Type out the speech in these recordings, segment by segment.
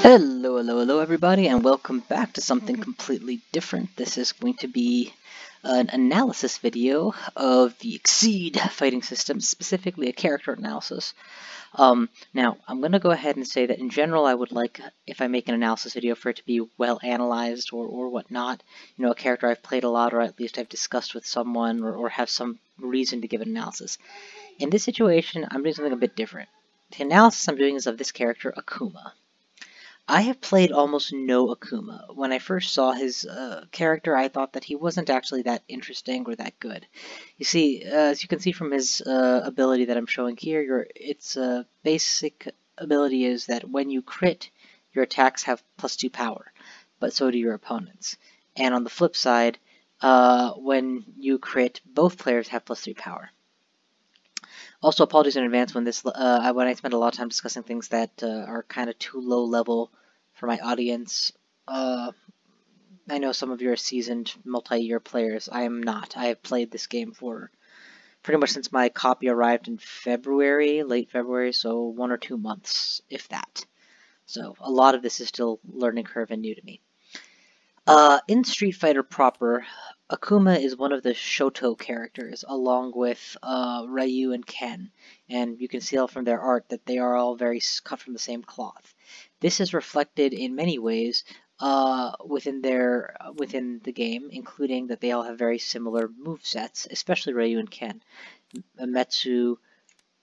Hello everybody, and welcome back to something completely different. This is going to be an analysis video of the Exceed fighting system, specifically a character analysis. Now, I'm going to go ahead and say that in general I would like, if I make an analysis video, for it to be well analyzed or whatnot. You know, a character I've played a lot, or at least I've discussed with someone, or have some reason to give an analysis. In this situation, I'm doing something a bit different. The analysis I'm doing is of this character, Akuma. I have played almost no Akuma. When I first saw his character, I thought that he wasn't actually that interesting or that good. You see, as you can see from his ability that I'm showing here, its basic ability is that when you crit, your attacks have +2 power, but so do your opponents. And on the flip side, when you crit, both players have +3 power. Also, apologies in advance when I spend a lot of time discussing things that are kind of too low level for my audience. I know some of you are seasoned multi-year players. I am not. I have played this game for pretty much since my copy arrived in February, late February, so 1 or 2 months, if that. So a lot of this is still learning curve and new to me. In Street Fighter proper, Akuma is one of the Shoto characters, along with Ryu and Ken, and you can see from their art that they are all very cut from the same cloth. This is reflected in many ways within the game, including that they all have very similar movesets, especially Ryu and Ken. Metsu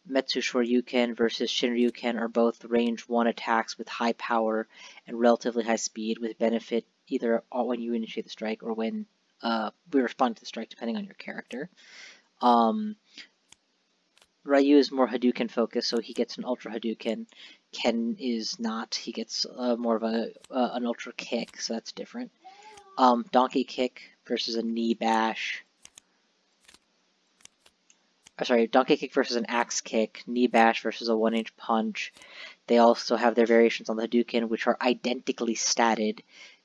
Shoryuken versus Shinryuken are both range 1 attacks with high power and relatively high speed, with benefit either when you initiate the strike or when we respond to the strike, depending on your character. Ryu is more Hadouken focused, so he gets an Ultra Hadouken. Ken is not. He gets more of an Ultra Kick, so that's different. Donkey Kick versus a Knee Bash. Donkey Kick versus an Axe Kick. Knee Bash versus a 1-inch Punch. They also have their variations on the Hadouken, which are identically statted.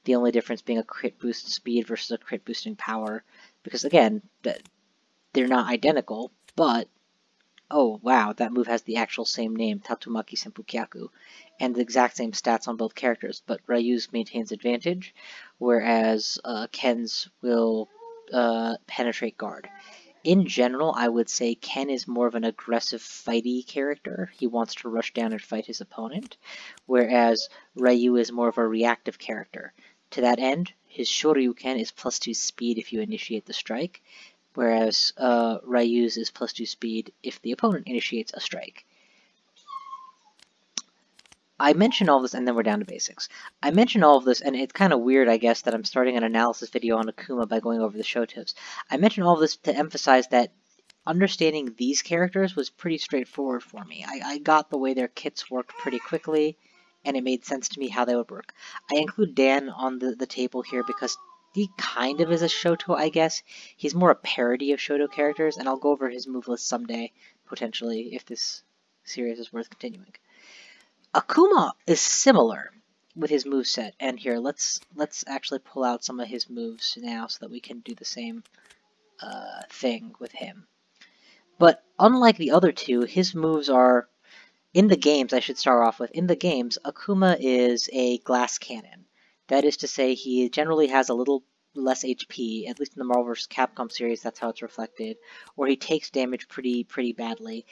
The only difference being a crit boost speed versus a crit boosting power. Because again, they're not identical, but oh wow, that move has the actual same name, Tatsumaki Senpukyaku, and the exact same stats on both characters, but Ryu's maintains advantage, whereas Ken's will penetrate guard. In general, I would say Ken is more of an aggressive, fighty character. He wants to rush down and fight his opponent, whereas Ryu is more of a reactive character. To that end, his Shoryuken is +2 speed if you initiate the strike, whereas Ryu's is +2 speed if the opponent initiates a strike. I mention all this, and then we're down to basics. I mention all of this, and it's kind of weird, I guess, that I'm starting an analysis video on Akuma by going over the Shotos. I mention all of this to emphasize that understanding these characters was pretty straightforward for me. I got the way their kits worked pretty quickly, and it made sense to me how they would work. I include Dan on the table here because he kind of is a Shoto, I guess. He's more a parody of Shoto characters, and I'll go over his move list someday, potentially, if this series is worth continuing. Akuma is similar with his moveset, and here, let's actually pull out some of his moves now so that we can do the same thing with him. But unlike the other two, his moves are, in the games, I should start off with, in the games, Akuma is a glass cannon. That is to say, he generally has a little less HP, at least in the Marvel vs. Capcom series, that's how it's reflected, or he takes damage pretty badly,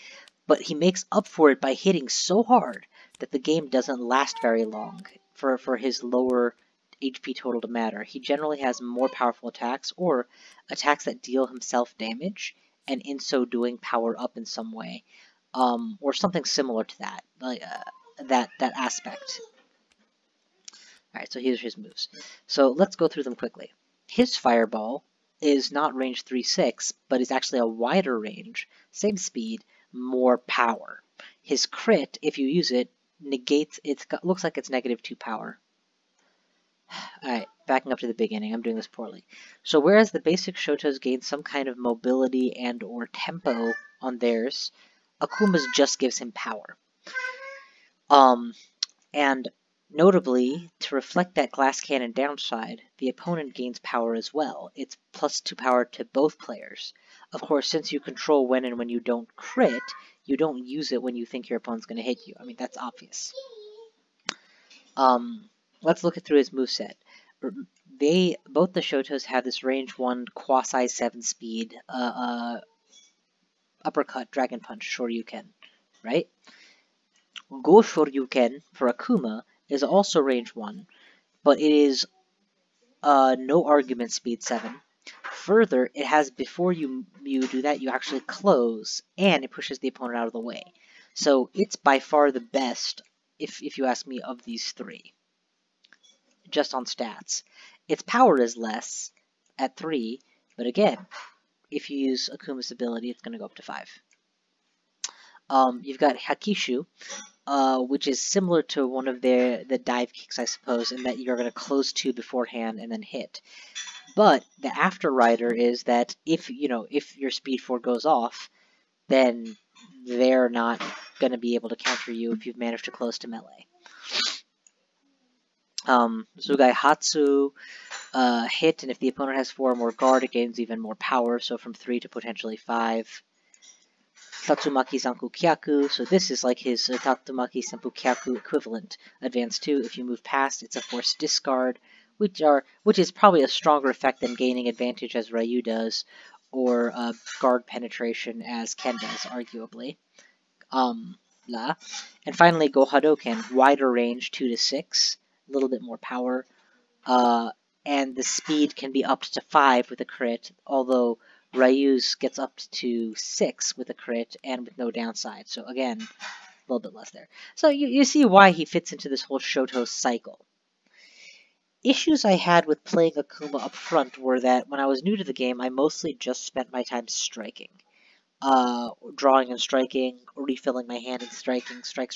but he makes up for it by hitting so hard that the game doesn't last very long for his lower HP total to matter. He generally has more powerful attacks, or attacks that deal himself damage, and in so doing power up in some way, or something similar to that, like that aspect. Alright, so here's his moves. So let's go through them quickly. His Fireball is not range 3-6, but is actually a wider range, same speed, more power. His crit, if you use it, negates, looks like it's -2 power. Alright, backing up to the beginning, I'm doing this poorly. So whereas the basic Shotos gain some kind of mobility and or tempo on theirs, Akuma's just gives him power. And notably, to reflect that glass cannon downside, the opponent gains power as well. It's +2 power to both players. Of course, since you control when and when you don't crit, you don't use it when you think your opponent's going to hit you. I mean, that's obvious. Let's look through his moveset. Both the Shotos have this range 1 quasi 7 speed uppercut, dragon punch, Shoryuken, right? Go Shoryuken for Akuma is also range 1, but it is no argument speed 7. Further, it has, before you do that, you actually close, and it pushes the opponent out of the way. So it's by far the best, if you ask me, of these three. Just on stats. Its power is less at 3, but again, if you use Akuma's ability, it's going to go up to 5. You've got Hacky Shoe, which is similar to one of the dive kicks, I suppose, in that you're going to close 2 beforehand and then hit. But the after rider is that if your speed 4 goes off, then they're not going to be able to counter you if you've managed to close to melee. Zugai Hatsu, hit, and if the opponent has 4 or more guard, it gains even more power, so from 3 to potentially 5. Tatsumaki Sanku Kyaku, so this is like his Tatsumaki Sanku Kyaku equivalent. Advance 2, if you move past, it's a forced discard, which is probably a stronger effect than gaining advantage as Ryu does, or guard penetration as Ken does, arguably. And finally, Go Hadoken, wider range, 2 to 6, a little bit more power, and the speed can be upped to 5 with a crit, although Ryu's gets up to 6 with a crit and with no downside, so again, a little bit less there. So you see why he fits into this whole Shoto cycle. Issues I had with playing Akuma up front were that when I was new to the game, I mostly just spent my time striking. Drawing and striking, refilling my hand and striking, strike.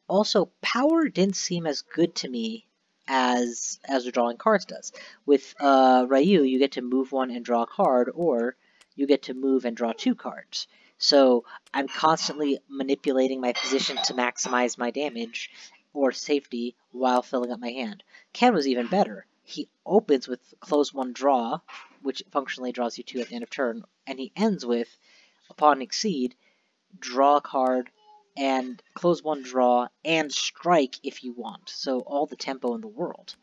Also, power didn't seem as good to me as the drawing cards does. With Ryu, you get to move 1 and draw a card, or you get to move and draw 2 cards. So I'm constantly manipulating my position to maximize my damage or safety while filling up my hand. Ken was even better. He opens with close 1 draw, which functionally draws you 2 at the end of turn, and he ends with, upon exceed, draw a card, and close 1 draw, and strike if you want. So all the tempo in the world.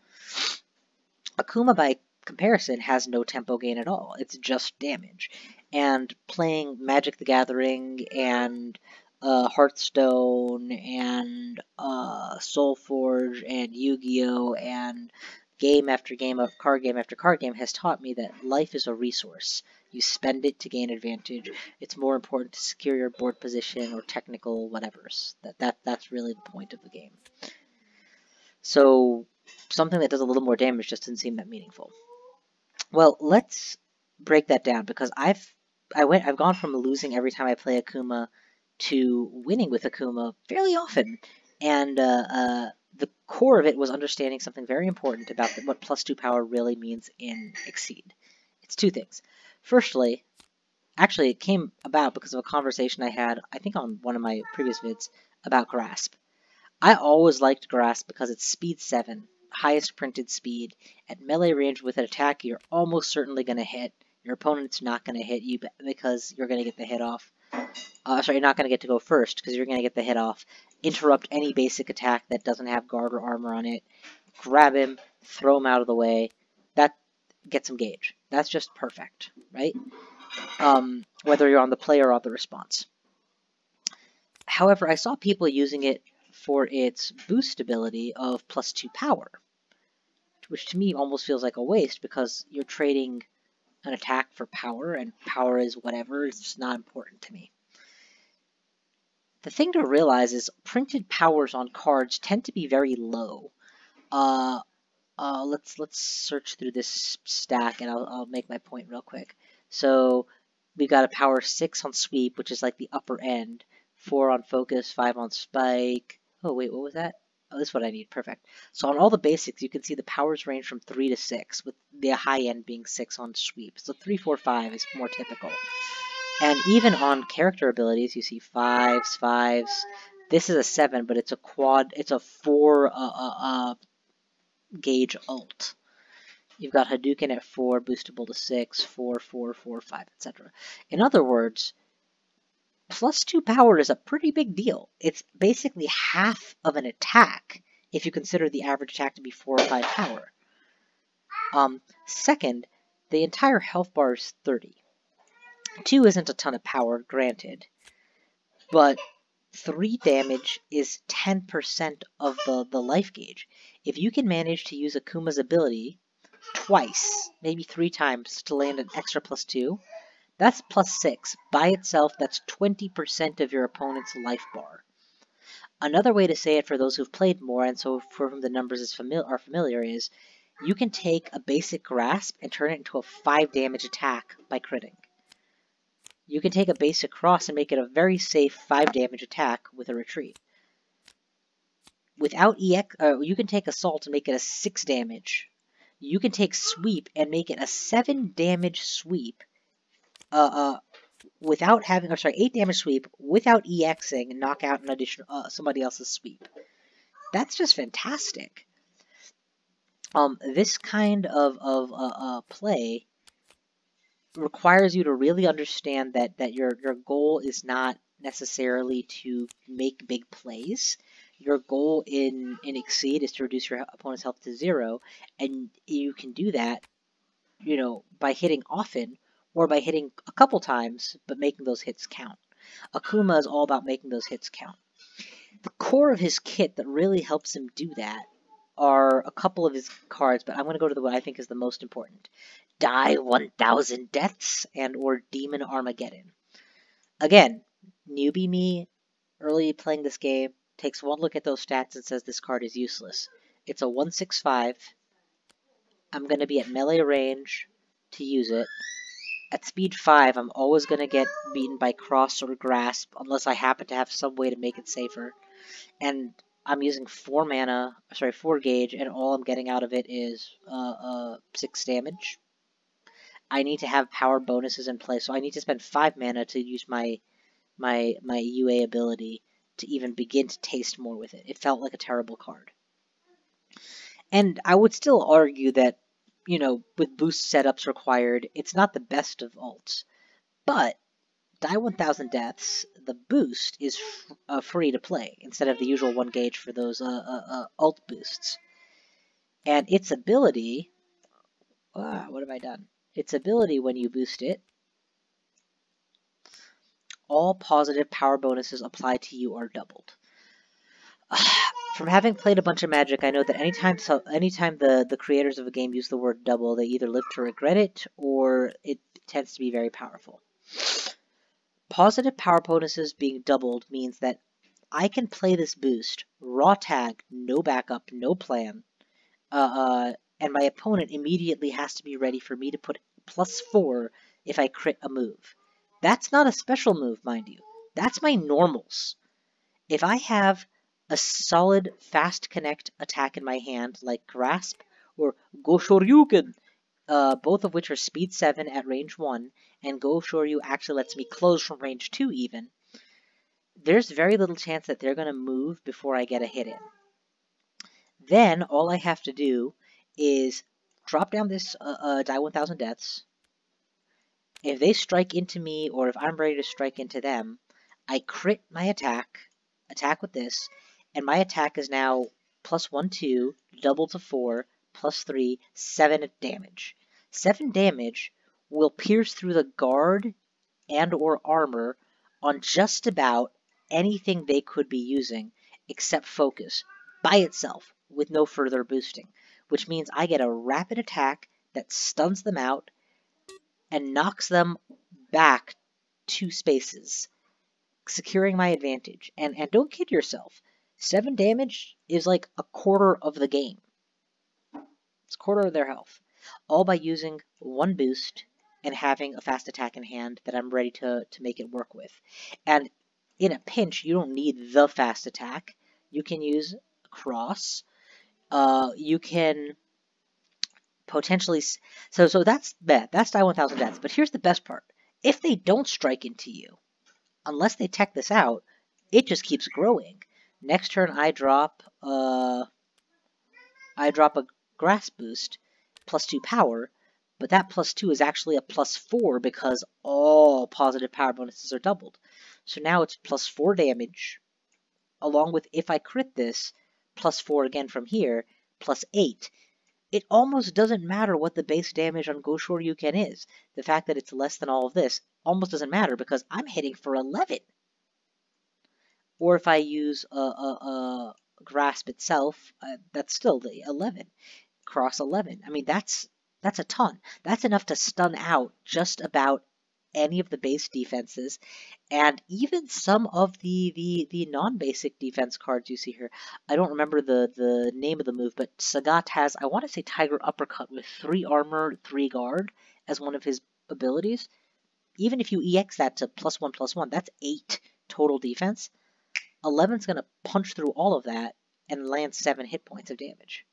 Akuma, by comparison, has no tempo gain at all. It's just damage. And playing Magic the Gathering and Hearthstone and Soulforge and Yu-Gi-Oh! And game after game of card game after card game has taught me that life is a resource. You spend it to gain advantage. It's more important to secure your board position or technical whatevers. That's really the point of the game. So something that does a little more damage just didn't seem that meaningful. Well, let's break that down, because I've gone from losing every time I play Akuma to winning with Akuma fairly often, and the core of it was understanding something very important about what +2 power really means in Exceed. It's 2 things. Firstly, actually it came about because of a conversation I had, I think on one of my previous vids, about Grasp. I always liked Grasp because it's speed 7, highest printed speed. At melee range with an attack, you're almost certainly going to hit. Your opponent's not going to hit you because you're going to get the hit off. You're not going to get to go first because you're going to get the hit off. Interrupt any basic attack that doesn't have guard or armor on it. Grab him, throw him out of the way. That gets him gauge. That's just perfect, right? Whether you're on the play or on the response. However, I saw people using it for its boost ability of +2 power, which to me almost feels like a waste because you're trading an attack for power, and power is whatever. It's just not important to me. The thing to realize is printed powers on cards tend to be very low. Let's search through this stack, and I'll make my point real quick. So we've got a power 6 on sweep, which is like the upper end. 4 on focus, 5 on spike. Oh wait, what was that? Oh, this is what I need. Perfect. So on all the basics, you can see the powers range from 3 to 6, with the high end being 6 on sweep. So 3, 4, 5 is more typical. And even on character abilities, you see 5s, 5s. This is a 7, but it's a quad. It's a 4 gauge ult. You've got Hadouken at 4, boostable to 6, 4, 4, 4, 5, etc. In other words, +2 power is a pretty big deal. It's basically half of an attack if you consider the average attack to be 4 or 5 power. Second, the entire health bar is 30. 2 isn't a ton of power, granted, but 3 damage is 10% of the life gauge. If you can manage to use Akuma's ability twice, maybe 3 times, to land an extra +2, that's +6. By itself, that's 20% of your opponent's life bar. Another way to say it for those who've played more, and so for whom the numbers are familiar, is you can take a basic grasp and turn it into a 5 damage attack by critting. You can take a basic cross and make it a very safe 5 damage attack with a retreat. Without EX, you can take assault and make it a 6 damage. You can take sweep and make it a 7 damage sweep. Without having, 8 damage sweep without EXing and knock out an additional somebody else's sweep. That's just fantastic. This kind of play requires you to really understand that your goal is not necessarily to make big plays. Your goal in Exceed is to reduce your opponent's health to 0, and you can do that, by hitting often or by hitting a couple times, but making those hits count. Akuma is all about making those hits count. The core of his kit that really helps him do that are a couple of his cards, but I'm going to go to the one I think is the most important. Die 1000 Deaths and or Demon Armageddon. Again, newbie me, early playing this game, takes one look at those stats and says this card is useless. It's a 1/6/5. I'm going to be at melee range to use it. At speed 5, I'm always going to get beaten by cross or grasp unless I happen to have some way to make it safer. And I'm using 4 gauge, and all I'm getting out of it is 6 damage. I need to have power bonuses in place, so I need to spend 5 mana to use my UA ability to even begin to taste more with it. It felt like a terrible card. And I would still argue that, with boost setups required, it's not the best of ults. But Die 1000 Deaths, the boost is free to play, instead of the usual 1 gauge for those ult boosts. And its ability... what have I done? Its ability, when you boost it, all positive power bonuses applied to you are doubled. From having played a bunch of Magic, I know that anytime the creators of a game use the word double, they either live to regret it, or it tends to be very powerful. Positive power bonuses being doubled means that I can play this boost, raw tag, no backup, no plan, and my opponent immediately has to be ready for me to put +4 if I crit a move. That's not a special move, mind you. That's my normals. If I have a solid fast connect attack in my hand, like Grasp or Goshoryuken, both of which are speed 7 at range 1, and Goshoryu actually lets me close from range 2 even, there's very little chance that they're going to move before I get a hit in. Then all I have to do is drop down this Die 1000 Deaths. If they strike into me, or if I'm ready to strike into them, I crit my attack with this, and my attack is now +1/2, double to 4, +3, 7 damage. 7 damage will pierce through the guard and or armor on just about anything they could be using, except focus, by itself, with no further boosting, which means I get a rapid attack that stuns them out and knocks them back 2 spaces, securing my advantage. And don't kid yourself, 7 damage is like a quarter of the game. It's a quarter of their health, all by using 1 boost and having a fast attack in hand that I'm ready to make it work with. And in a pinch, you don't need the fast attack. You can use a cross. You can potentially... So that's Die 1000 Deaths. But here's the best part. If they don't strike into you, unless they tech this out, it just keeps growing. Next turn, I drop a Grass boost, +2 power, but that +2 is actually a +4 because all positive power bonuses are doubled. So now it's plus 4 damage, along with if I crit this, plus 4 again from here, plus 8. It almost doesn't matter what the base damage on Go Shoryuken is. The fact that it's less than all of this almost doesn't matter because I'm hitting for 11. Or if I use a Grasp itself, that's still the 11. Cross 11. I mean, that's a ton. That's enough to stun out just about any of the base defenses, and even some of the non-basic defense cards you see here. I don't remember the name of the move, but Sagat has, I want to say, Tiger Uppercut with 3 armor, 3 guard as one of his abilities. Even if you EX that to +1/+1, that's 8 total defense. 11's going to punch through all of that and land 7 hit points of damage.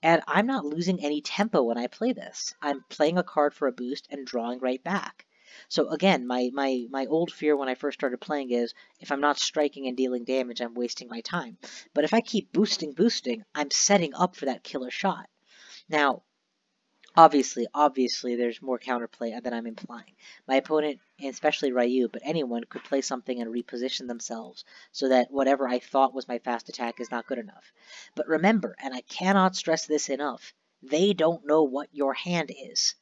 And I'm not losing any tempo when I play this. I'm playing a card for a boost and drawing right back. So again, my old fear when I first started playing is, if I'm not striking and dealing damage, I'm wasting my time. But if I keep boosting, I'm setting up for that killer shot. Now, obviously, there's more counterplay than I'm implying. My opponent, and especially Ryu, but anyone, could play something and reposition themselves so that whatever I thought was my fast attack is not good enough. But remember, and I cannot stress this enough, they don't know what your hand is.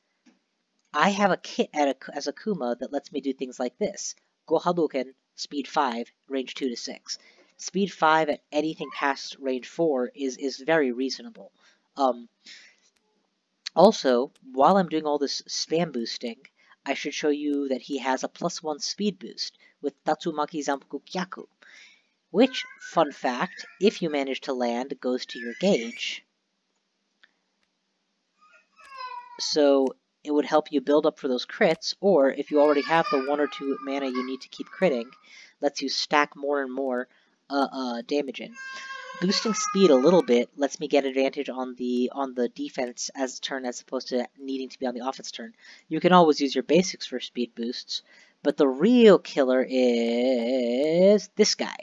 I have a kit as Akuma that lets me do things like this. Go Hadouken, speed 5, range 2 to 6. Speed 5 at anything past range 4 is very reasonable. Also, while I'm doing all this spam boosting, I should show you that he has a +1 speed boost with Tatsumaki Zanpaku Kyaku, which, fun fact, if you manage to land, goes to your gauge. So it would help you build up for those crits, or if you already have the 1 or 2 mana you need to keep critting, lets you stack more and more damage in. Boosting speed a little bit lets me get advantage on the defense as turn as opposed to needing to be on the offense turn. You can always use your basics for speed boosts, but the real killer is this guy.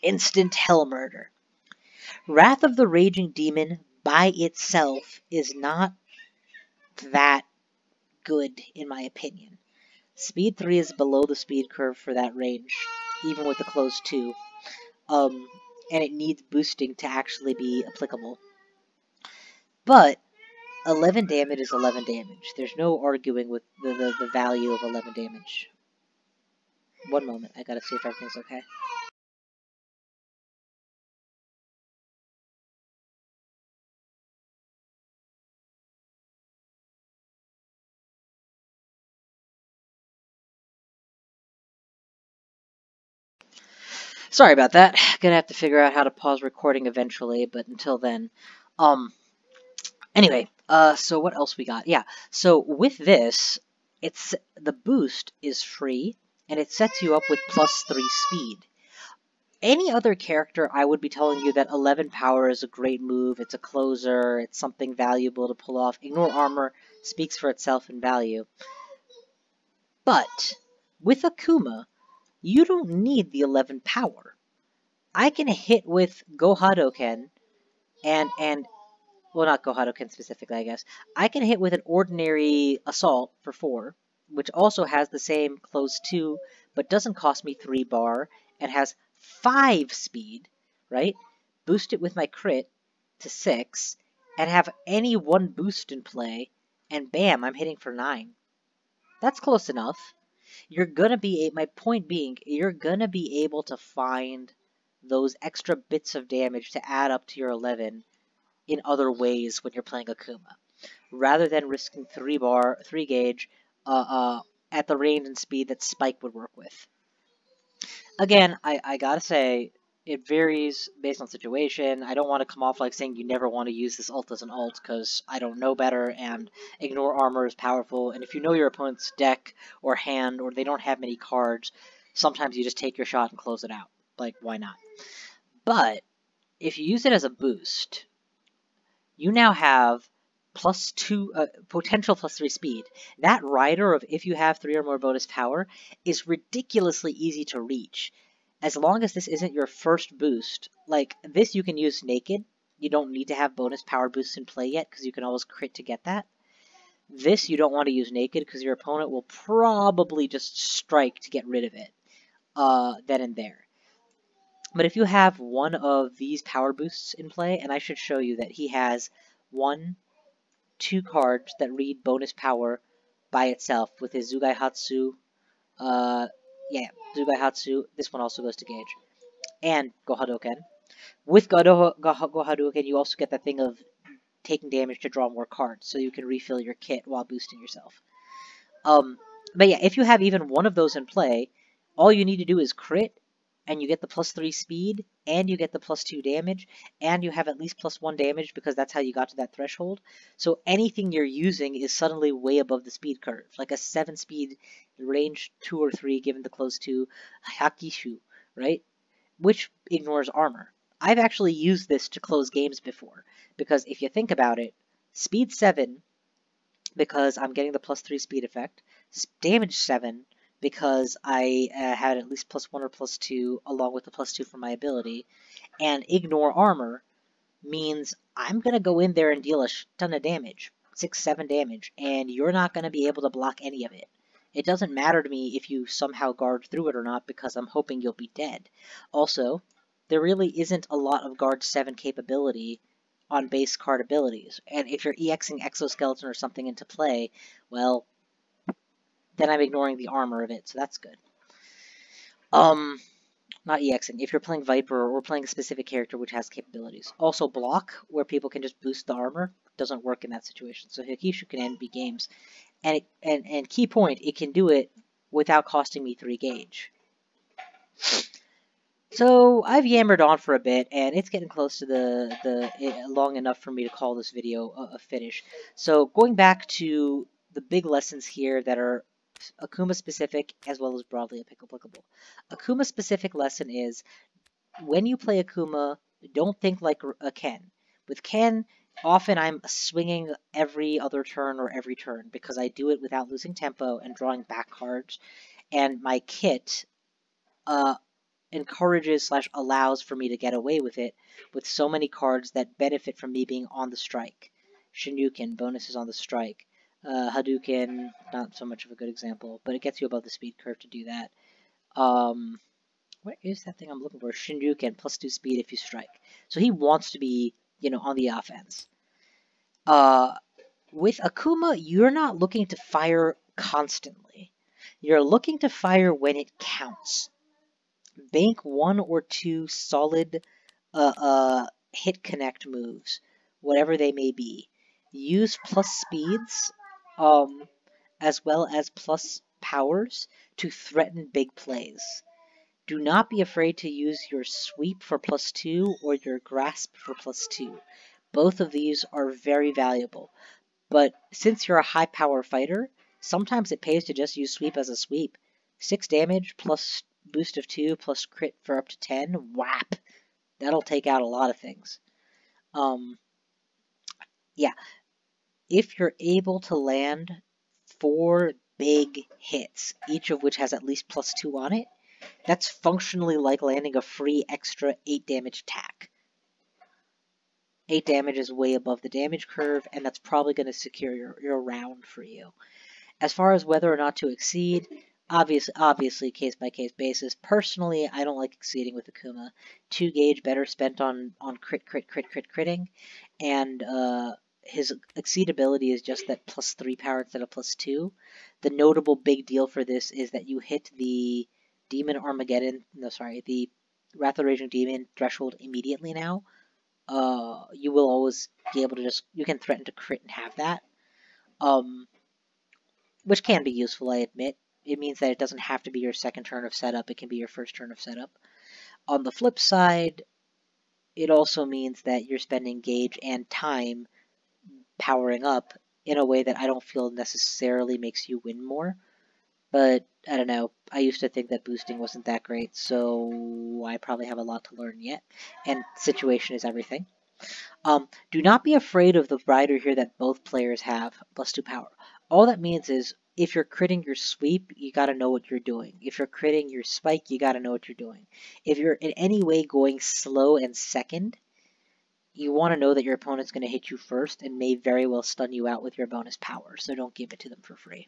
Instant Hell Murder. Wrath of the Raging Demon by itself is not that good in my opinion. Speed 3 is below the speed curve for that range, even with the close 2. And it needs boosting to actually be applicable. But 11 damage is 11 damage. There's no arguing with the value of 11 damage. One moment, I gotta see if everything's okay. Sorry about that. Gonna have to figure out how to pause recording eventually, but until then, anyway, so what else we got? Yeah, so with this, the boost is free, and it sets you up with +3 speed. Any other character, I would be telling you that 11 power is a great move, it's a closer, it's something valuable to pull off. Ignore Armor speaks for itself in value. But with Akuma, you don't need the 11 power. I can hit with Go Hadouken and well, not Go Hadouken specifically, I guess. I can hit with an ordinary Assault for 4, which also has the same close 2, but doesn't cost me 3 bar, and has 5 speed, right? Boost it with my crit to 6, and have any one boost in play, and bam, I'm hitting for 9. That's close enough. You're gonna be, my point being, you're gonna be able to find those extra bits of damage to add up to your 11 in other ways when you're playing Akuma, rather than risking 3 gauge at the range and speed that Spike would work with. Again, I gotta say, it varies based on situation. I don't want to come off like saying you never want to use this ult as an ult, because I don't know better, and Ignore Armor is powerful, and if you know your opponent's deck or hand, or they don't have many cards, sometimes you just take your shot and close it out. Like, why not? But if you use it as a boost, you now have +2, potential +3 speed. That rider of if you have 3 or more bonus power is ridiculously easy to reach. As long as this isn't your first boost, like this you can use naked. You don't need to have bonus power boosts in play yet, because you can always crit to get that. This you don't want to use naked, because your opponent will probably just strike to get rid of it. then and there. But if you have one of these power boosts in play, and I should show you that he has 2 cards that read bonus power by itself with his Zugai Hatsu. Yeah, Zugai Hatsu. This one also goes to Gauge. And Go Hadouken. With Go Hadouken, you also get that thing of taking damage to draw more cards, so you can refill your kit while boosting yourself. But yeah, if you have even one of those in play, all you need to do is crit, and you get the +3 speed, and you get the +2 damage, and you have at least +1 damage because that's how you got to that threshold. So anything you're using is suddenly way above the speed curve, like a 7 speed range 2 or 3 given the close to Hacky Shoe, right? Which ignores armor. I've actually used this to close games before, because if you think about it, speed 7, because I'm getting the +3 speed effect, damage 7, because I had at least +1 or +2 along with the +2 from my ability, and ignore armor means I'm going to go in there and deal a ton of damage, 6, 7 damage, and you're not going to be able to block any of it. It doesn't matter to me if you somehow guard through it or not, because I'm hoping you'll be dead. Also, there really isn't a lot of guard 7 capability on base card abilities, and if you're EXing Exoskeleton or something into play, well, then I'm ignoring the armor of it, so that's good. Not EXing. If you're playing Viper or playing a specific character which has capabilities. Also, block, where people can just boost the armor, doesn't work in that situation. So Hacky Shoe can end B games. And key point, it can do it without costing me 3 gauge. So I've yammered on for a bit, and it's getting close to the long enough for me to call this video a finish. So going back to the big lessons here that are Akuma specific as well as broadly applicable. Akuma specific lesson is, when you play Akuma, don't think like a Ken. With Ken, often I'm swinging every other turn or every turn because I do it without losing tempo and drawing back cards, and my kit encourages / allows for me to get away with it with so many cards that benefit from me being on the strike. Shinyuken, bonuses on the strike. Hadouken, not so much of a good example, but it gets you above the speed curve to do that. What is that thing I'm looking for? Shinyuken, +2 speed if you strike. So he wants to be, on the offense. With Akuma, you're not looking to fire constantly. You're looking to fire when it counts. Bank 1 or 2 solid hit connect moves, whatever they may be. Use plus speeds, as well as plus powers to threaten big plays. Do not be afraid to use your sweep for +2 or your grasp for +2. Both of these are very valuable, but since you're a high power fighter, sometimes it pays to just use sweep as a sweep. 6 damage plus boost of 2 plus crit for up to 10, whap! That'll take out a lot of things. Yeah. If you're able to land 4 big hits, each of which has at least +2 on it, that's functionally like landing a free extra 8 damage attack. 8 damage is way above the damage curve, and that's probably going to secure your round for you. As far as whether or not to exceed, obviously case-by-case basis. Personally, I don't like exceeding with Akuma. 2 gauge better spent on critting, and his exceed ability is just that +3 power instead of +2. The notable big deal for this is that you hit the the Wrath of Raging Demon threshold immediately now. You will always be able to you can threaten to crit and have that. Which can be useful, I admit. It means that it doesn't have to be your second turn of setup, it can be your first turn of setup. On the flip side, it also means that you're spending gauge and time powering up in a way that I don't feel necessarily makes you win more. But, I don't know, I used to think that boosting wasn't that great, so I probably have a lot to learn yet. And situation is everything. Do not be afraid of the rider here that both players have, +2 power. All that means is, if you're critting your sweep, you gotta know what you're doing. If you're critting your spike, you gotta know what you're doing. If you're in any way going slow and second, you want to know that your opponent's going to hit you first and may very well stun you out with your bonus power, so don't give it to them for free.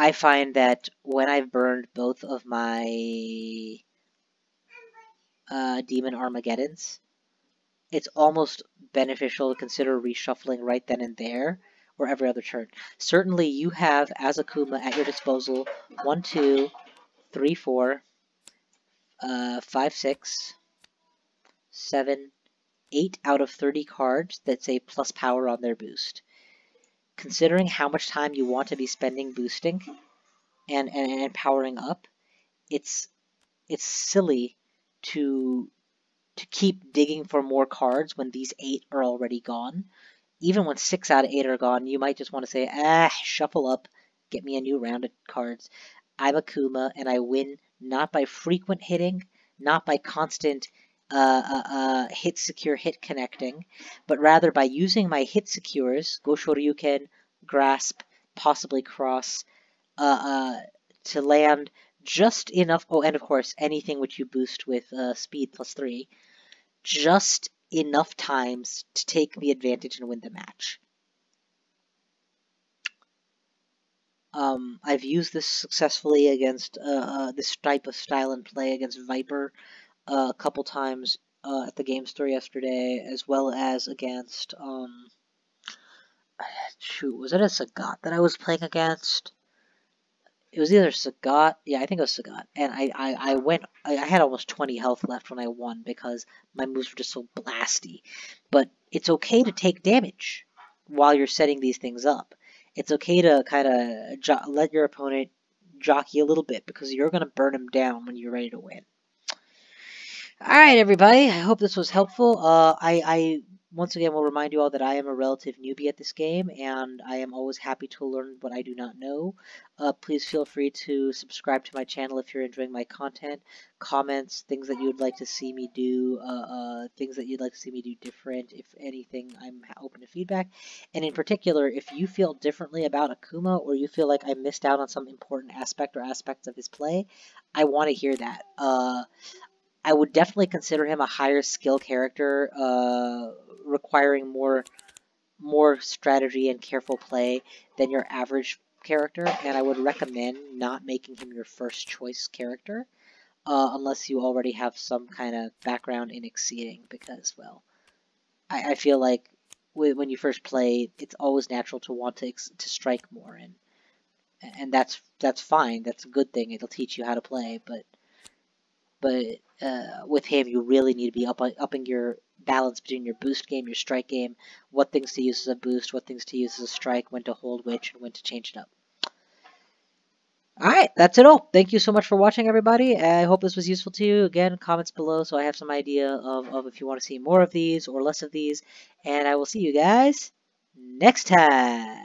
I find that when I've burned both of my Demon Armageddons, it's almost beneficial to consider reshuffling right then and there, or every other turn. Certainly, you have, as Akuma, at your disposal, 1, 2, 3, 4, 5, 6, 7, 8 out of 30 cards that say plus power on their boost. Considering how much time you want to be spending boosting and powering up, it's silly to keep digging for more cards when these 8 are already gone. Even when 6 out of 8 are gone, you might just want to say, shuffle up, get me a new round of cards. I'm Akuma, and I win not by frequent hitting, not by constant hit secure hit connecting, but rather by using my hit secures, Go Shoryuken, Grasp, possibly Cross, to land just enough. Oh, and of course, anything which you boost with speed +3, just enough times to take the advantage and win the match. I've used this successfully against this type of style and play against Viper a couple times at the game store yesterday, as well as against shoot, was it a Sagat that I was playing against? It was either Sagat, yeah, I think it was Sagat, and I had almost 20 health left when I won because my moves were just so blasty. But it's okay to take damage while you're setting these things up. It's okay to kind of let your opponent jockey a little bit because you're going to burn him down when you're ready to win. Alright, everybody, I hope this was helpful. I once again will remind you all that I am a relative newbie at this game, and I am always happy to learn what I do not know. Please feel free to subscribe to my channel if you're enjoying my content. Comments, things that you would like to see me do, things that you'd like to see me do different. If anything, I'm open to feedback. And in particular, if you feel differently about Akuma, or you feel like I missed out on some important aspect or aspects of his play, I want to hear that. I would definitely consider him a higher skill character, requiring more strategy and careful play than your average character, and I would recommend not making him your first choice character, unless you already have some kind of background in exceeding, because, well, I feel like when you first play, it's always natural to want to strike more, and that's fine, that's a good thing, it'll teach you how to play, but with him, you really need to be upping your balance between your boost game, your strike game, what things to use as a boost, what things to use as a strike, when to hold which, and when to change it up. Alright, that's it all. Thank you so much for watching, everybody. I hope this was useful to you. Again, comments below so I have some idea of if you want to see more of these or less of these. And I will see you guys next time.